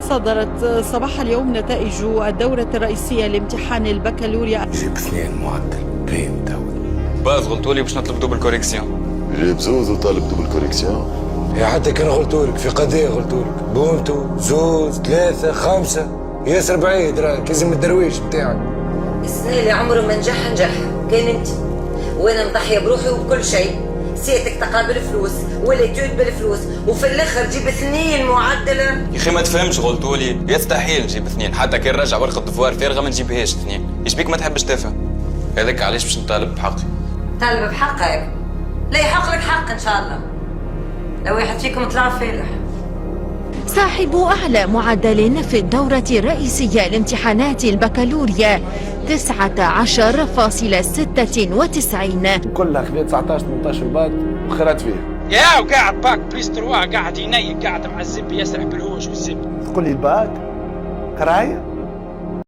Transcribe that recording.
صدرت صباح اليوم نتائج الدورة الرئيسية لامتحان البكالوريا. جيب 2 معدل بين دولة. باز غلطولي باش نطلب دوبل كوريكسيون. جيب زوز وطالب دوبل كوريكسيون. يا حتى كان غلطولك في قضية غلطولك بونتو زوز 3 5 ياسر بعيد راك لازم الدرويش بتاعك. السنة اللي عمره ما نجح كان انت، وانا مضحية بروحي وبكل شيء. سيتك تقابل فلوس ولا تود بالفلوس وفي الاخر جيب 2 معدلة. يا اخي ما تفهمش غلطولي، يستحيل نجيب 2 حتى كان رجع ورقة دفوار فارغة ما نجيبهاش 2. ايش بيك ما تحبش تفهم؟ هذاك علاش باش نطالب بحقي. طالب بحقك؟ لا يحق لك حق ان شاء الله. لو واحد فيكم طلع فالح. صاحب أعلى معدل في الدورة الرئيسية لامتحانات البكالوريا 19.96. كلها خذيت 19 18 باك وخرجت فيها. يا وقاعد باك بليس 3 قاعد ينيك قاعد معذب يسرح بالهوش والزب. تقول لي الباك قرايه